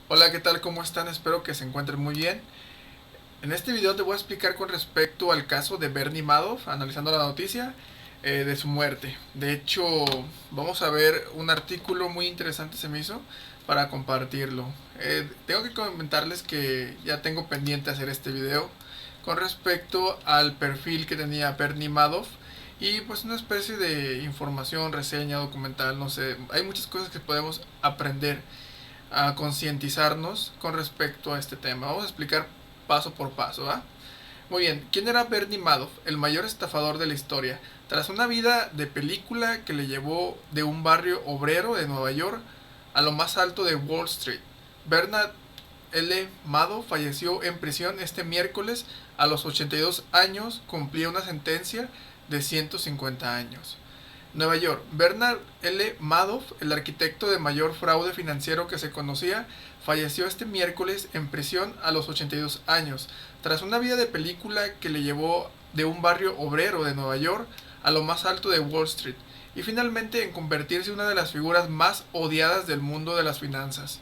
Hola, ¿qué tal? ¿Cómo están? Espero que se encuentren muy bien. En este video te voy a explicar con respecto al caso de Bernie Madoff, analizando la noticia de su muerte. De hecho, vamos a ver un artículo muy interesante se me hizo para compartirlo. Tengo que comentarles que ya tengo pendiente hacer este video con respecto al perfil que tenía Bernie Madoff y pues una especie de información, reseña, documental, no sé. Hay muchas cosas que podemos aprender a concientizarnos con respecto a este tema. Vamos a explicar paso por paso, ¿va? Muy bien, ¿quién era Bernie Madoff? El mayor estafador de la historia. Tras una vida de película que le llevó de un barrio obrero de Nueva York a lo más alto de Wall Street, Bernard L. Madoff falleció en prisión este miércoles a los 82 años, cumplía una sentencia de 150 años. Nueva York. Bernard L. Madoff, el arquitecto de mayor fraude financiero que se conocía, falleció este miércoles en prisión a los 82 años, tras una vida de película que le llevó de un barrio obrero de Nueva York a lo más alto de Wall Street, y finalmente en convertirse en una de las figuras más odiadas del mundo de las finanzas.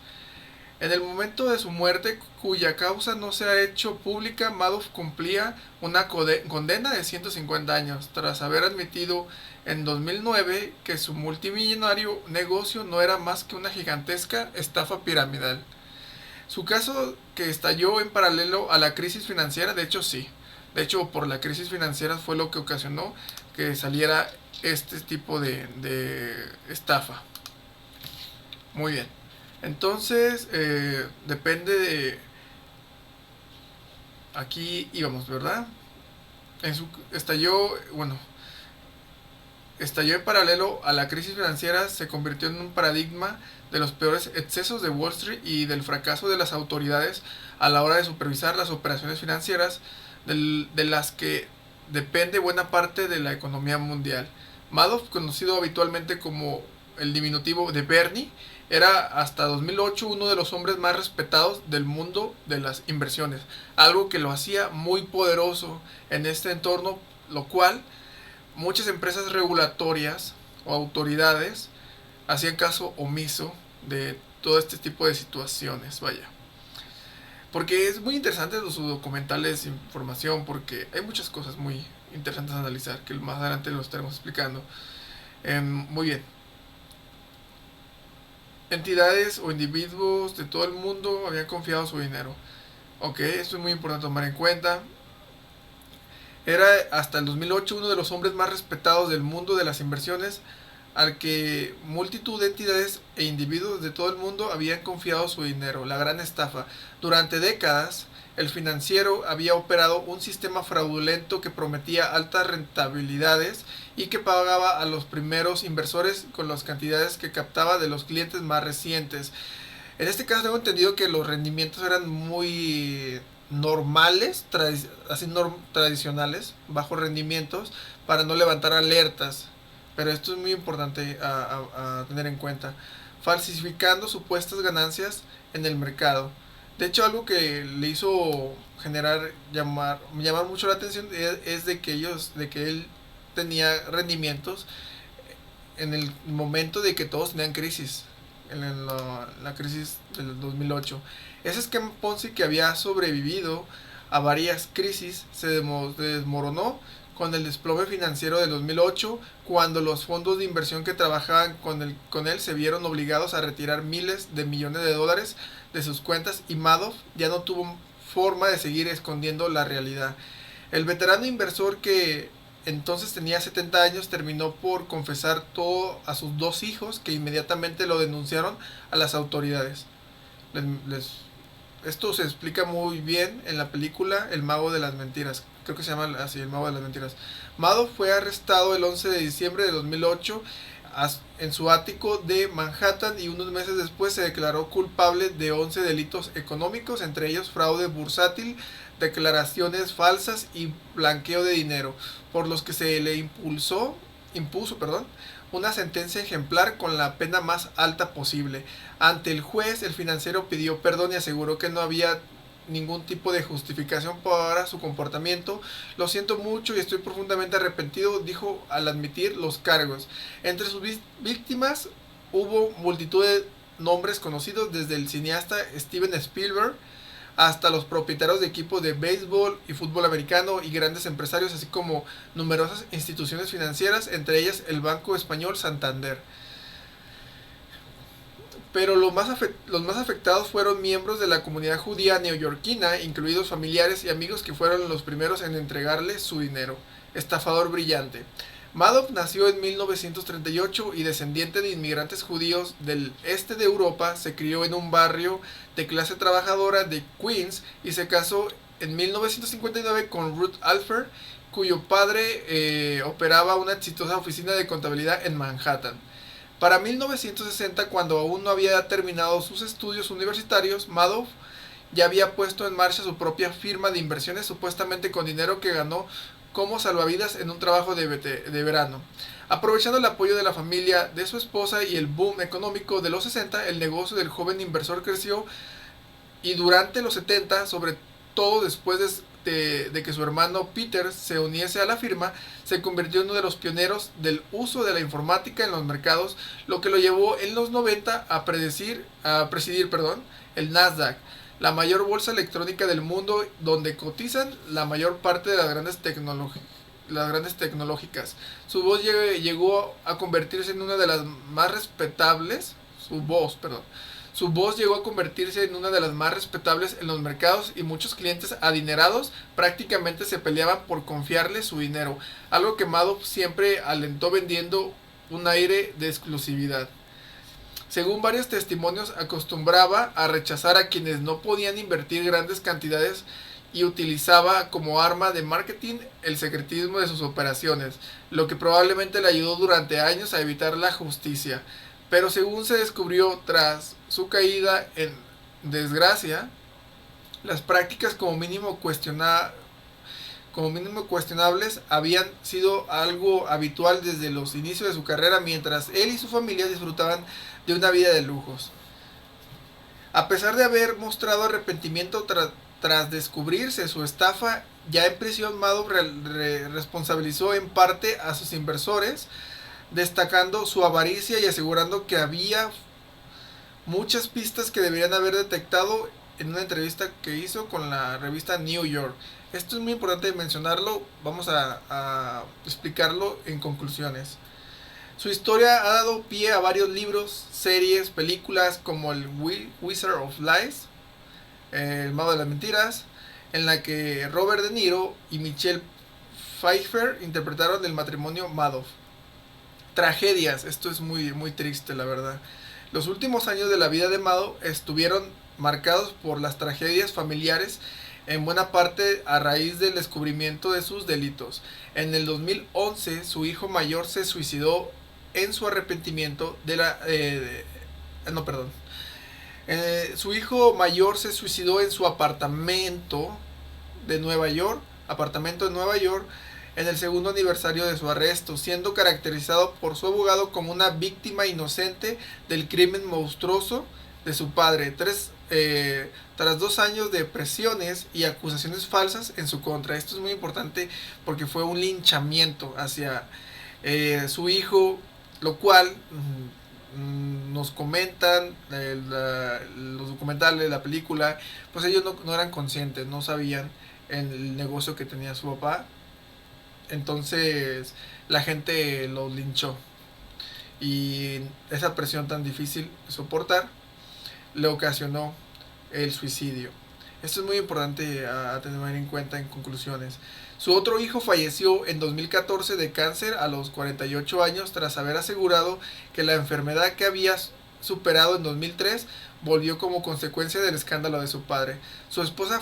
En el momento de su muerte, cuya causa no se ha hecho pública, Madoff cumplía una condena de 150 años, tras haber admitido en 2009 que su multimillonario negocio no era más que una gigantesca estafa piramidal. Su caso, que estalló en paralelo a la crisis financiera, de hecho sí. De hecho, por la crisis financiera fue lo que ocasionó que saliera este tipo de estafa. Muy bien. Entonces, depende de... Aquí íbamos, ¿verdad? Bueno, estalló en paralelo a la crisis financiera, se convirtió en un paradigma de los peores excesos de Wall Street y del fracaso de las autoridades a la hora de supervisar las operaciones financieras de las que depende buena parte de la economía mundial. Madoff, conocido habitualmente como el diminutivo de Bernie, era hasta 2008 uno de los hombres más respetados del mundo de las inversiones, algo que lo hacía muy poderoso en este entorno, lo cual muchas empresas regulatorias o autoridades hacían caso omiso de todo este tipo de situaciones, vaya. Porque es muy interesante su documentales, información, porque hay muchas cosas muy interesantes a analizar, que más adelante lo estaremos explicando. Muy bien. Entidades o individuos de todo el mundo habían confiado su dinero. Ok, esto es muy importante tomar en cuenta. Era hasta el 2008 uno de los hombres más respetados del mundo de las inversiones, al que multitud de entidades e individuos de todo el mundo habían confiado su dinero. La gran estafa. Durante décadas, el financiero había operado un sistema fraudulento que prometía altas rentabilidades y que pagaba a los primeros inversores con las cantidades que captaba de los clientes más recientes. En este caso tengo entendido que los rendimientos eran muy normales, tradicionales, bajos rendimientos, para no levantar alertas. Pero esto es muy importante a tener en cuenta. Falsificando supuestas ganancias en el mercado. De hecho, algo que le hizo llamar mucho la atención es de que él tenía rendimientos en el momento de que todos tenían crisis, en la crisis del 2008. Ese esquema Ponzi, que había sobrevivido a varias crisis, se desmoronó con el desplome financiero del 2008, cuando los fondos de inversión que trabajaban con él se vieron obligados a retirar miles de millones de dólares de sus cuentas, y Madoff ya no tuvo forma de seguir escondiendo la realidad. El veterano inversor, que entonces tenía 70 años, terminó por confesar todo a sus dos hijos, que inmediatamente lo denunciaron a las autoridades. Les, les, Esto se explica muy bien en la película El Mago de las Mentiras. Creo que se llama así, El Mago de las Mentiras. Madoff fue arrestado el 11 de diciembre de 2008 en su ático de Manhattan, y unos meses después se declaró culpable de 11 delitos económicos, entre ellos fraude bursátil, declaraciones falsas y blanqueo de dinero, por los que se le impuso una sentencia ejemplar con la pena más alta posible. Ante el juez, el financiero pidió perdón y aseguró que no había ningún tipo de justificación para su comportamiento. Lo siento mucho y estoy profundamente arrepentido, dijo al admitir los cargos. Entre sus víctimas hubo multitud nombres conocidos desde el cineasta Steven Spielberg hasta los propietarios de equipos de béisbol y fútbol americano y grandes empresarios, así como numerosas instituciones financieras, entre ellas el Banco Español Santander. Pero los más afectados fueron miembros de la comunidad judía neoyorquina, incluidos familiares y amigos que fueron los primeros en entregarle su dinero. Estafador brillante. Madoff nació en 1938 y descendiente de inmigrantes judíos del este de Europa, se crió en un barrio de clase trabajadora de Queens y se casó en 1959 con Ruth Alfer, cuyo padre operaba una exitosa oficina de contabilidad en Manhattan. Para 1960, cuando aún no había terminado sus estudios universitarios, Madoff ya había puesto en marcha su propia firma de inversiones, supuestamente con dinero que ganó como salvavidas en un trabajo de verano. Aprovechando el apoyo de la familia de su esposa y el boom económico de los 60, el negocio del joven inversor creció y durante los 70, sobre todo después de que su hermano Peter se uniese a la firma, se convirtió en uno de los pioneros del uso de la informática en los mercados, lo que lo llevó en los 90 a presidir el Nasdaq, la mayor bolsa electrónica del mundo, donde cotizan la mayor parte de las grandes tecnológicas. Su voz llegó a convertirse en una de las más respetables, su voz llegó a convertirse en una de las más respetables en los mercados y muchos clientes adinerados prácticamente se peleaban por confiarle su dinero, algo que Madoff siempre alentó vendiendo un aire de exclusividad. Según varios testimonios, acostumbraba a rechazar a quienes no podían invertir grandes cantidades y utilizaba como arma de marketing el secretismo de sus operaciones, lo que probablemente le ayudó durante años a evitar la justicia. Pero según se descubrió tras su caída en desgracia, las prácticas como mínimo cuestionables habían sido algo habitual desde los inicios de su carrera, mientras él y su familia disfrutaban de una vida de lujos. A pesar de haber mostrado arrepentimiento tras descubrirse su estafa, ya en prisión, Madoff responsabilizó en parte a sus inversores, destacando su avaricia y asegurando que había muchas pistas que deberían haber detectado en una entrevista que hizo con la revista New York. Esto es muy importante mencionarlo, vamos a explicarlo en conclusiones. Su historia ha dado pie a varios libros, series, películas como el Wizard of Lies, El Mago de las Mentiras, en la que Robert De Niro y Michelle Pfeiffer interpretaron el matrimonio Madoff. Tragedias, esto es muy, muy triste, la verdad. Los últimos años de la vida de Madoff estuvieron marcados por las tragedias familiares, en buena parte a raíz del descubrimiento de sus delitos. En el 2011, su hijo mayor se suicidó en su arrepentimiento de la... su hijo mayor se suicidó en su apartamento de Nueva York, en el segundo aniversario de su arresto, siendo caracterizado por su abogado como una víctima inocente del crimen monstruoso de su padre, tras 2 años de presiones y acusaciones falsas en su contra. Esto es muy importante porque fue un linchamiento hacia su hijo, lo cual nos comentan los documentales, la película, pues ellos no eran conscientes, no sabían el negocio que tenía su papá. Entonces la gente lo linchó y esa presión tan difícil de soportar le ocasionó el suicidio. Esto es muy importante a tener en cuenta en conclusiones. Su otro hijo falleció en 2014 de cáncer a los 48 años tras haber asegurado que la enfermedad que había superado en 2003 volvió como consecuencia del escándalo de su padre. Su esposa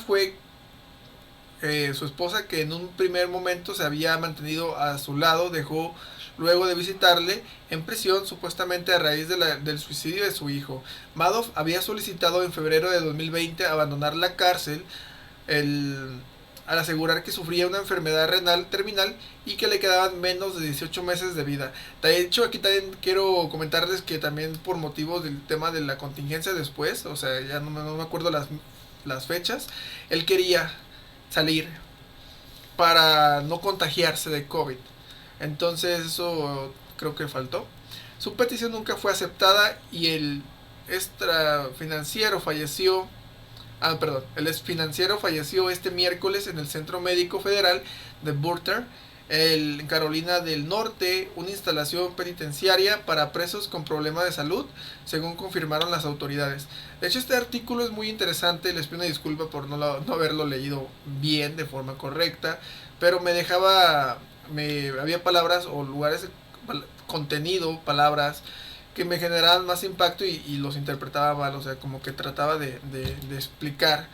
que en un primer momento se había mantenido a su lado, dejó luego de visitarle en prisión, supuestamente a raíz del suicidio de su hijo. Madoff había solicitado en febrero de 2020 abandonar la cárcel al asegurar que sufría una enfermedad renal terminal y que le quedaban menos de 18 meses de vida. De hecho, aquí también quiero comentarles que también por motivos del tema de la contingencia después, o sea, ya no me acuerdo las fechas, él quería salir para no contagiarse de COVID. Entonces eso creo que faltó. Su petición nunca fue aceptada y el financiero falleció. Perdón, el ex financiero falleció este miércoles en el Centro Médico Federal de Butler, en Carolina del Norte, una instalación penitenciaria para presos con problemas de salud, según confirmaron las autoridades. De hecho, este artículo es muy interesante, les pido una disculpa por no haberlo leído bien, de forma correcta, pero había palabras o lugares, contenido, palabras que me generaban más impacto y los interpretaba mal, o sea, como que trataba de explicar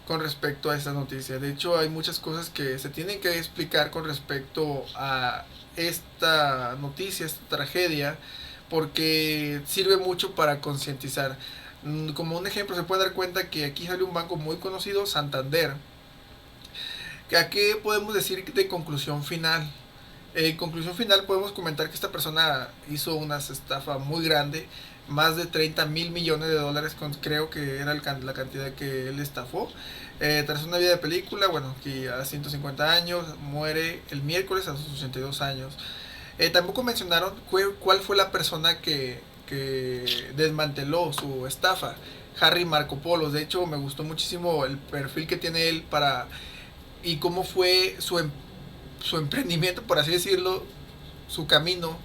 con respecto a esta noticia. De hecho, hay muchas cosas que se tienen que explicar con respecto a esta noticia, esta tragedia, porque sirve mucho para concientizar. Como un ejemplo, se puede dar cuenta que aquí sale un banco muy conocido, Santander. ¿A qué podemos decir de conclusión final? En conclusión final podemos comentar que esta persona hizo una estafa muy grande, más de 30.000 millones de dólares, creo que era la cantidad que él estafó. Tras una vida de película, bueno, que a 150 años, muere el miércoles a sus 82 años. Tampoco mencionaron cuál fue la persona que desmanteló su estafa. Harry Marco Polo. De hecho, me gustó muchísimo el perfil que tiene él y cómo fue su emprendimiento, por así decirlo, su camino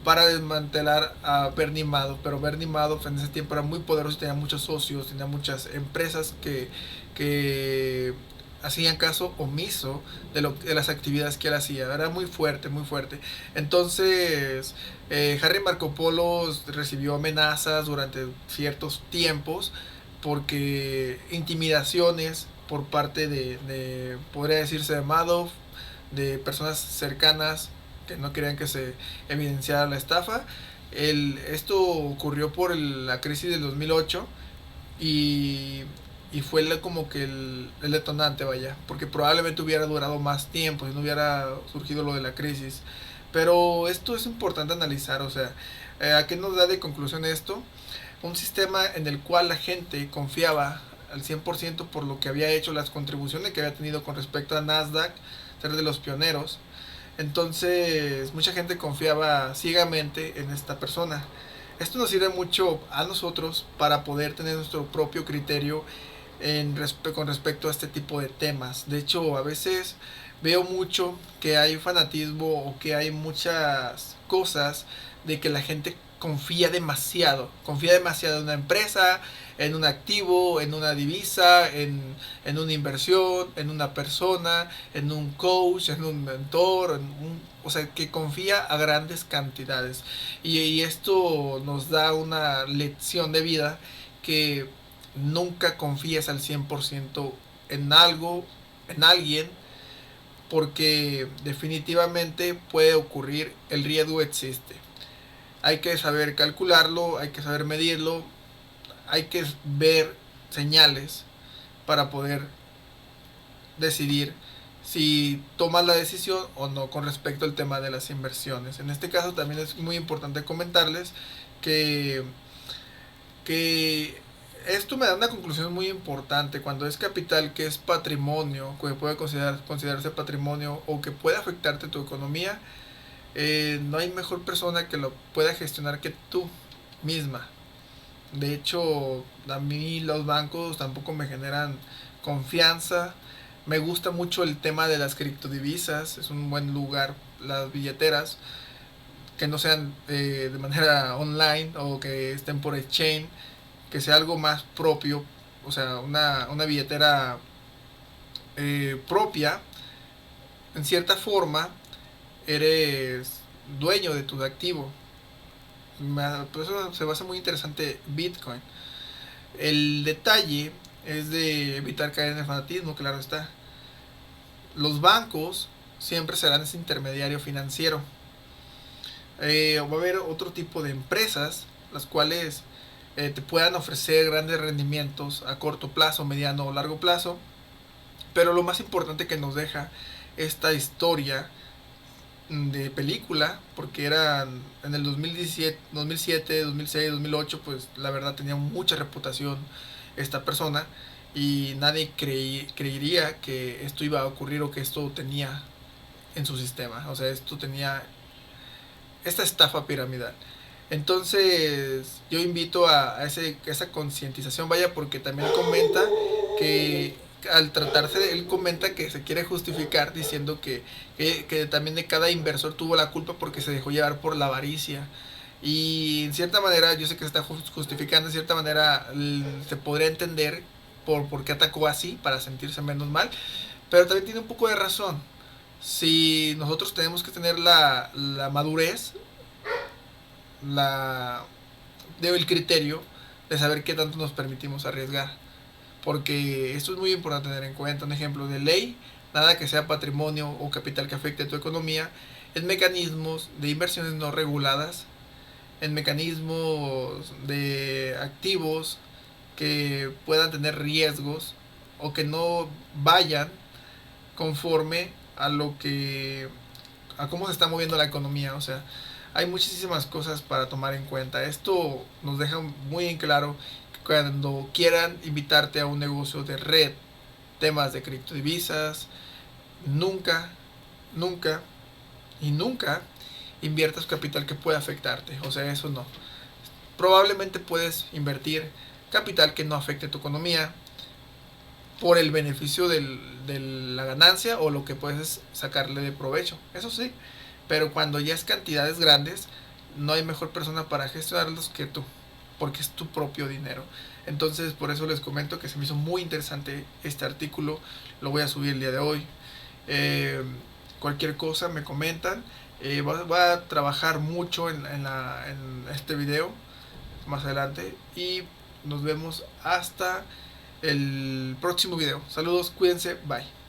para desmantelar a Bernie Madoff. Pero Bernie Madoff en ese tiempo era muy poderoso, tenía muchos socios, tenía muchas empresas que hacían caso omiso de las actividades que él hacía. Era muy fuerte, muy fuerte. Entonces, Harry Marco Polo recibió amenazas durante ciertos tiempos, porque intimidaciones por parte podría decirse, de Madoff, de personas cercanas que no querían que se evidenciara la estafa. Esto ocurrió por la crisis del 2008 y fue como que el detonante, vaya, porque probablemente hubiera durado más tiempo si no hubiera surgido lo de la crisis. Pero esto es importante analizar, o sea, ¿a qué nos da de conclusión esto? Un sistema en el cual la gente confiaba al 100% por lo que había hecho, las contribuciones que había tenido con respecto a Nasdaq, ser de los pioneros. Entonces mucha gente confiaba ciegamente en esta persona. Esto nos sirve mucho a nosotros para poder tener nuestro propio criterio con respecto a este tipo de temas. De hecho, a veces veo mucho que hay fanatismo o que hay muchas cosas de que la gente confía demasiado en una empresa, en un activo, en una divisa, en una inversión, en una persona, en un coach, en un mentor, o sea, que confía a grandes cantidades. Y esto nos da una lección de vida, que nunca confíes al 100% en algo, en alguien, porque definitivamente puede ocurrir, el riesgo existe. Hay que saber calcularlo, hay que saber medirlo, hay que ver señales para poder decidir si tomas la decisión o no con respecto al tema de las inversiones. En este caso también es muy importante comentarles que, que esto me da una conclusión muy importante. Cuando es capital que es patrimonio, que puede considerarse patrimonio o que puede afectarte tu economía, no hay mejor persona que lo pueda gestionar que tú misma. De hecho, a mí los bancos tampoco me generan confianza. Me gusta mucho el tema de las criptodivisas, es un buen lugar las billeteras, que no sean de manera online o que estén por exchange, que sea algo más propio, o sea, una billetera propia. En cierta forma, eres dueño de tu activo. Por eso se basa muy interesante Bitcoin. El detalle es de evitar caer en el fanatismo, claro está. Los bancos siempre serán ese intermediario financiero. Va a haber otro tipo de empresas las cuales te puedan ofrecer grandes rendimientos a corto plazo, mediano o largo plazo. Pero lo más importante que nos deja esta historia de película, porque eran en el 2017, 2007, 2006, 2008, pues la verdad tenía mucha reputación esta persona y nadie creería que esto iba a ocurrir o que esto tenía en su sistema, o sea, esto tenía esta estafa piramidal. Entonces yo invito a esa concientización, vaya, porque también comenta que al tratarse de él, comenta que se quiere justificar diciendo que también de cada inversor tuvo la culpa porque se dejó llevar por la avaricia. Y en cierta manera, yo sé que se está justificando, en cierta manera se podría entender por qué atacó así, para sentirse menos mal, pero también tiene un poco de razón. Si nosotros tenemos que tener la madurez, la el criterio de saber qué tanto nos permitimos arriesgar. Porque esto es muy importante tener en cuenta. Un ejemplo de ley, nada que sea patrimonio o capital que afecte a tu economía, en mecanismos de inversiones no reguladas, en mecanismos de activos que puedan tener riesgos o que no vayan conforme a lo que a cómo se está moviendo la economía. O sea, hay muchísimas cosas para tomar en cuenta. Esto nos deja muy en claro que cuando quieran invitarte a un negocio de red, temas de criptodivisas, nunca, nunca y nunca inviertas capital que pueda afectarte. O sea, eso no. Probablemente puedes invertir capital que no afecte tu economía por el beneficio de la ganancia o lo que puedes sacarle de provecho. Eso sí, pero cuando ya es cantidades grandes, no hay mejor persona para gestionarlos que tú, porque es tu propio dinero. Entonces, por eso les comento que se me hizo muy interesante este artículo. Lo voy a subir el día de hoy. Eh, Cualquier cosa me comentan. Voy a trabajar mucho en este video más adelante. Y nos vemos hasta el próximo video. Saludos, cuídense, bye.